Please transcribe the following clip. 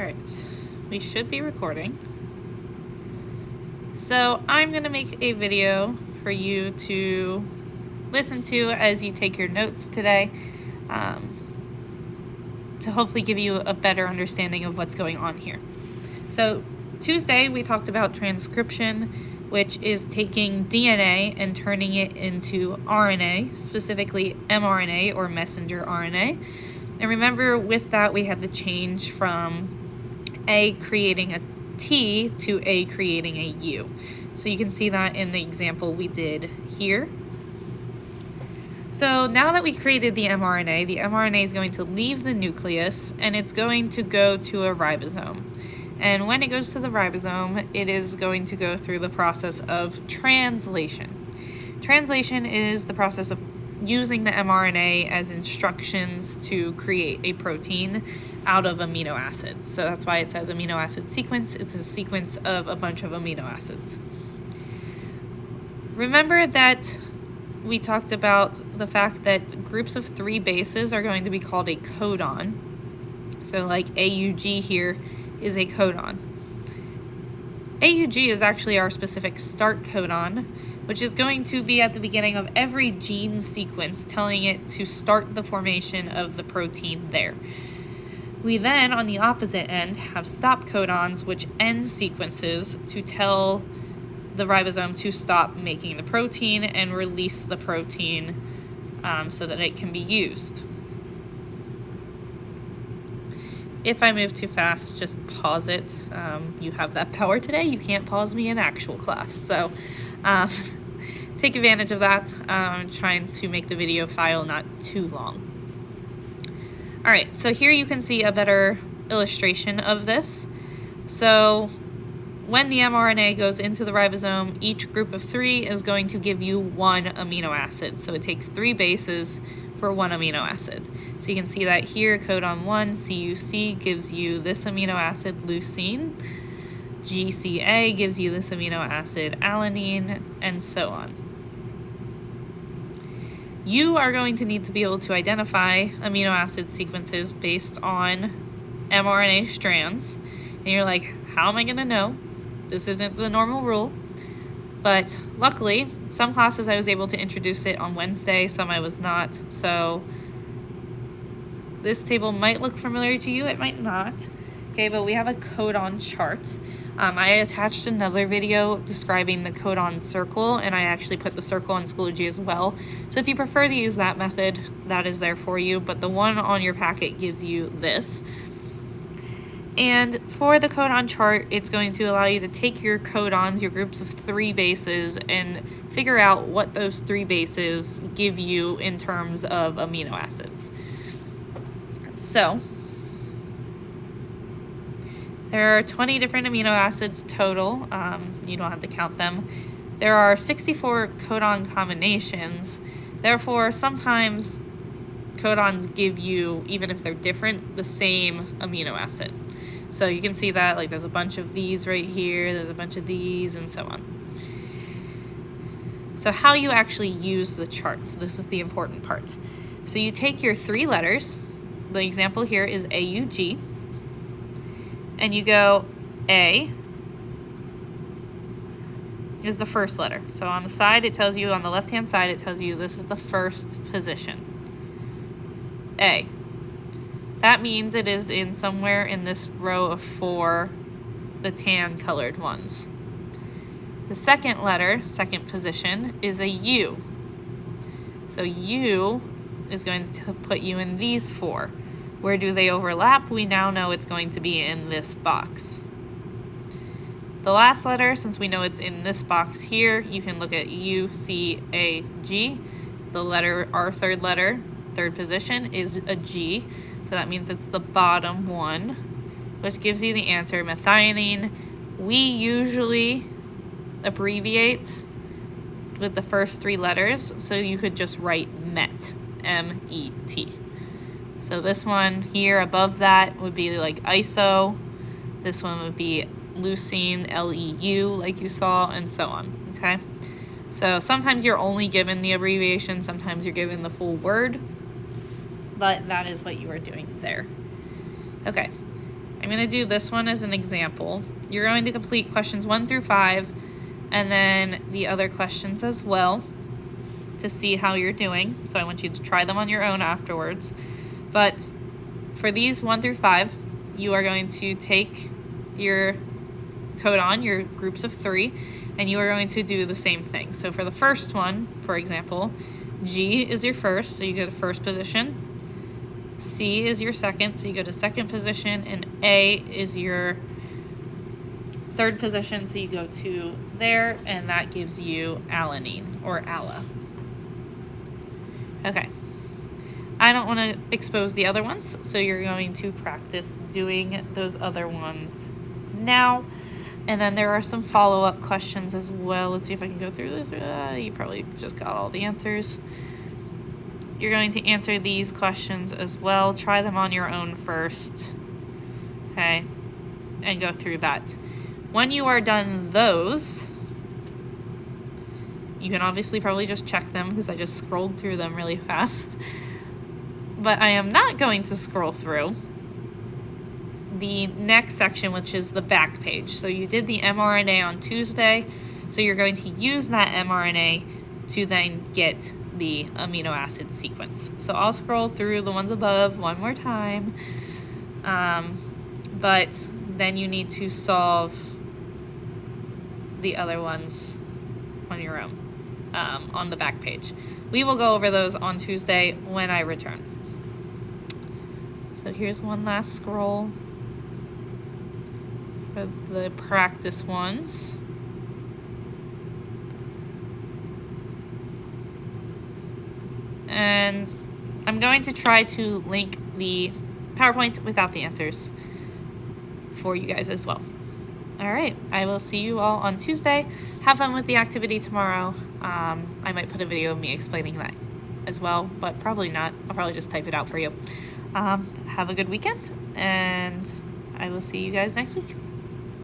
Alright, we should be recording. So I'm going to make a video for you to listen to as you take your notes today, to hopefully give you a better understanding of what's going on here. So Tuesday we talked about transcription, which is taking DNA and turning it into RNA, specifically mRNA or messenger RNA. And remember, with that we have the change from A creating a T to A creating a U. So you can see that in the example we did here. So now that we created the mRNA is going to leave the nucleus and it's going to go to a ribosome. And when it goes to the ribosome, it is going to go through the process of translation. Translation is the process of using the mRNA as instructions to create a protein out of amino acids. So that's why it says amino acid sequence. It's a sequence of a bunch of amino acids. Remember that we talked about the fact that groups of 3 bases are going to be called a codon. So like AUG here is a codon. AUG is actually our specific start codon, which is going to be at the beginning of every gene sequence, telling it to start the formation of the protein there. We then, on the opposite end, have stop codons, which end sequences to tell the ribosome to stop making the protein and release the protein so that it can be used. If I move too fast, just pause it. You have that power today. You can't pause me in actual class. So take advantage of that. I'm trying to make the video file not too long. All right, so here you can see a better illustration of this. So when the mRNA goes into the ribosome, each group of 3 is going to give you 1 amino acid. So it takes 3 bases for 1 amino acid. So you can see that here, codon 1, CUC, gives you this amino acid, leucine. GCA gives you this amino acid, alanine, and so on. You are going to need to be able to identify amino acid sequences based on mRNA strands. And you're like, how am I going to know? This isn't the normal rule. But luckily, some classes I was able to introduce it on Wednesday, some I was not. So this table might look familiar to you, it might not. Okay, but we have a codon chart. I attached another video describing the codon circle, and I actually put the circle on Schoology as well. So if you prefer to use that method, that is there for you, but the one on your packet gives you this. And for the codon chart, it's going to allow you to take your codons, your groups of 3 bases, and figure out what those 3 bases give you in terms of amino acids. So there are 20 different amino acids total. You don't have to count them. There are 64 codon combinations. Therefore, sometimes codons give you, even if they're different, the same amino acid. So you can see that, like, there's a bunch of these right here, there's a bunch of these, and so on. So how you actually use the chart, this is the important part. So you take your 3 letters, the example here is AUG, and you go A is the first letter. So on the side it tells you, on the left-hand side it tells you this is the first position. A. That means it is in somewhere in this row of 4, the tan colored ones. The second letter, second position, is a U. So U is going to put you in these 4. Where do they overlap? We now know it's going to be in this box. The last letter, since we know it's in this box here, you can look at U, C, A, G. The letter, our third letter, third position, is a G. So that means it's the bottom one, which gives you the answer, methionine. We usually abbreviate with the first 3 letters, so you could just write MET, M-E-T. So this one here above that would be like iso. This one would be leucine, L-E-U, like you saw, and so on, okay? So sometimes you're only given the abbreviation, sometimes you're given the full word, but that is what you are doing there. Okay, I'm going to do this one as an example. You're going to complete questions 1 through 5 and then the other questions as well to see how you're doing. So I want you to try them on your own afterwards. But for these 1 through 5, you are going to take your codon, your groups of 3, and you are going to do the same thing. So for the first one, for example, G is your first, so you go to first position. C is your second, so you go to second position, and A is your third position, so you go to there, and that gives you alanine, or ALA. Okay. I don't want to expose the other ones, so you're going to practice doing those other ones now. And then there are some follow-up questions as well. Let's see if I can go through this. You probably just got all the answers. You're going to answer these questions as well. Try them on your own first, okay, and go through that. When you are done those, you can obviously probably just check them because I just scrolled through them really fast. But I am not going to scroll through the next section, which is the back page. So you did the mRNA on Tuesday, so you're going to use that mRNA to then get the amino acid sequence. So I'll scroll through the ones above one more time, but then you need to solve the other ones on your own on the back page. We will go over those on Tuesday when I return. So here's one last scroll for the practice ones. And I'm going to try to link the PowerPoint without the answers for you guys as well. All right, I will see you all on Tuesday. Have fun with the activity tomorrow. I might put a video of me explaining that as well, but probably not. I'll probably just type it out for you. Have a good weekend, and I will see you guys next week.